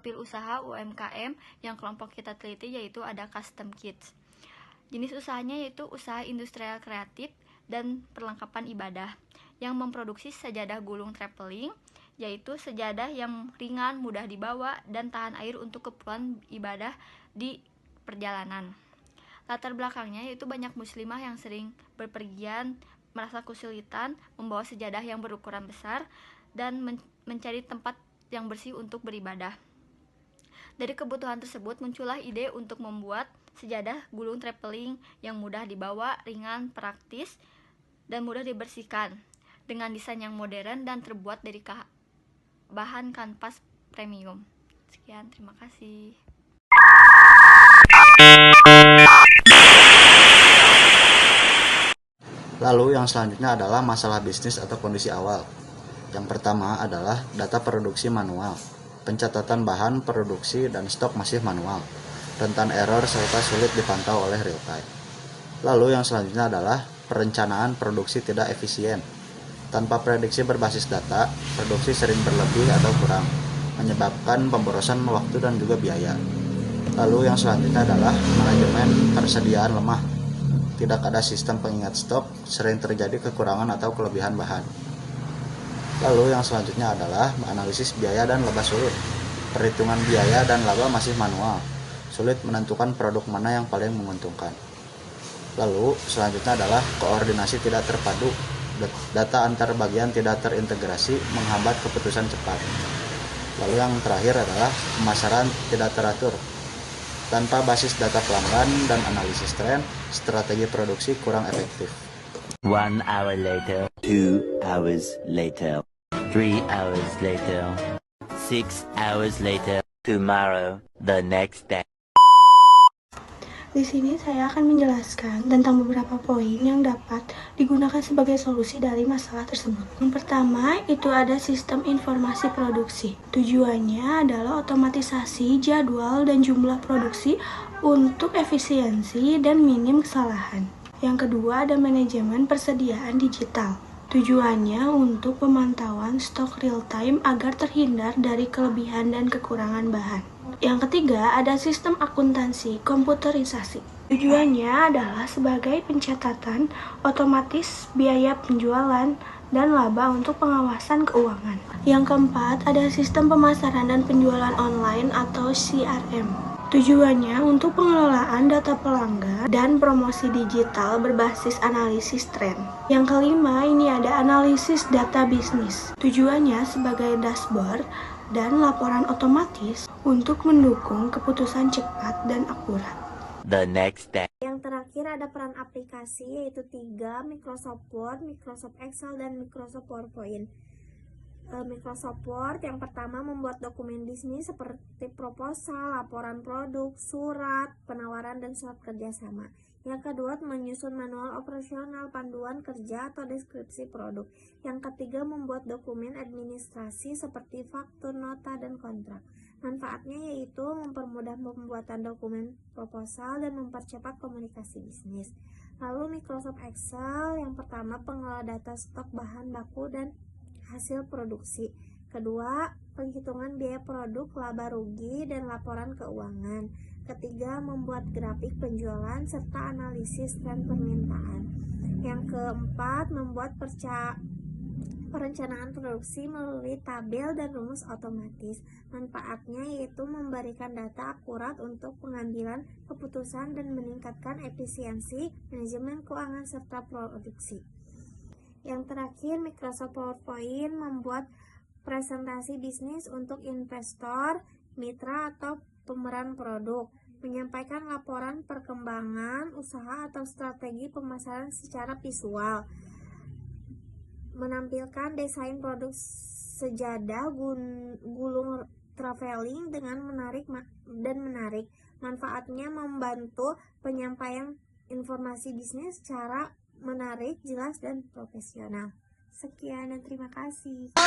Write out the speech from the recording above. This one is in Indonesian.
profil usaha UMKM yang kelompok kita teliti yaitu ada Custom Kits. Jenis usahanya yaitu usaha industrial kreatif dan perlengkapan ibadah yang memproduksi sajadah gulung traveling, yaitu sajadah yang ringan, mudah dibawa, dan tahan air untuk keperluan ibadah di perjalanan. Latar belakangnya yaitu banyak muslimah yang sering berpergian, merasa kesulitan membawa sajadah yang berukuran besar dan mencari tempat yang bersih untuk beribadah. Dari kebutuhan tersebut muncullah ide untuk membuat sajadah gulung traveling yang mudah dibawa, ringan, praktis, dan mudah dibersihkan dengan desain yang modern dan terbuat dari bahan kanvas premium. Sekian, terima kasih. Lalu yang selanjutnya adalah masalah bisnis atau kondisi awal. Yang pertama adalah data produksi manual. Pencatatan bahan, produksi, dan stok masih manual. Rentan error serta sulit dipantau oleh real time. Lalu yang selanjutnya adalah perencanaan produksi tidak efisien. Tanpa prediksi berbasis data, produksi sering berlebih atau kurang, menyebabkan pemborosan waktu dan juga biaya. Lalu yang selanjutnya adalah manajemen persediaan lemah. Tidak ada sistem pengingat stok, sering terjadi kekurangan atau kelebihan bahan. Lalu yang selanjutnya adalah analisis biaya dan laba sulit. Perhitungan biaya dan laba masih manual, sulit menentukan produk mana yang paling menguntungkan. Lalu selanjutnya adalah koordinasi tidak terpadu. Data antar bagian tidak terintegrasi, menghambat keputusan cepat. Lalu yang terakhir adalah pemasaran tidak teratur. Tanpa basis data pelanggan dan analisis tren, strategi produksi kurang efektif. 1 hour later, 2 hours later, 3 hours later, 6 hours later, tomorrow, the next day. Di sini saya akan menjelaskan tentang beberapa poin yang dapat digunakan sebagai solusi dari masalah tersebut. Yang pertama, itu ada sistem informasi produksi. Tujuannya adalah otomatisasi jadwal dan jumlah produksi untuk efisiensi dan minim kesalahan. Yang kedua, ada manajemen persediaan digital. Tujuannya untuk pemantauan stok real time agar terhindar dari kelebihan dan kekurangan bahan. Yang ketiga, ada sistem akuntansi komputerisasi. Tujuannya adalah sebagai pencatatan otomatis biaya penjualan dan laba untuk pengawasan keuangan. Yang keempat, ada sistem pemasaran dan penjualan online atau CRM. Tujuannya untuk pengelolaan data pelanggan dan promosi digital berbasis analisis tren. Yang kelima, ini ada analisis data bisnis. Tujuannya sebagai dashboard dan laporan otomatis untuk mendukung keputusan cepat dan akurat. The next day. Yang terakhir ada peran aplikasi yaitu 3, Microsoft Word, Microsoft Excel, dan Microsoft PowerPoint. Microsoft Word yang pertama membuat dokumen bisnis seperti proposal, laporan produk, surat penawaran, dan surat kerjasama. Yang kedua, menyusun manual operasional, panduan kerja atau deskripsi produk. Yang ketiga, membuat dokumen administrasi seperti faktur, nota, dan kontrak. Manfaatnya yaitu mempermudah pembuatan dokumen proposal dan mempercepat komunikasi bisnis. Lalu Microsoft Excel yang pertama pengelola data stok bahan baku dan hasil produksi. Kedua, penghitungan biaya produk, laba rugi, dan laporan keuangan. Ketiga, membuat grafik penjualan serta analisis tren permintaan. Yang keempat, membuat perencanaan produksi melalui tabel dan rumus otomatis. Manfaatnya yaitu memberikan data akurat untuk pengambilan keputusan dan meningkatkan efisiensi manajemen keuangan serta produksi. Yang terakhir, Microsoft PowerPoint membuat presentasi bisnis untuk investor, mitra, atau pemeran produk, menyampaikan laporan perkembangan usaha atau strategi pemasaran secara visual, menampilkan desain produk sejadah gulung traveling dengan menarik. Manfaatnya membantu penyampaian informasi bisnis secara menarik, jelas, dan profesional. Sekian dan terima kasih.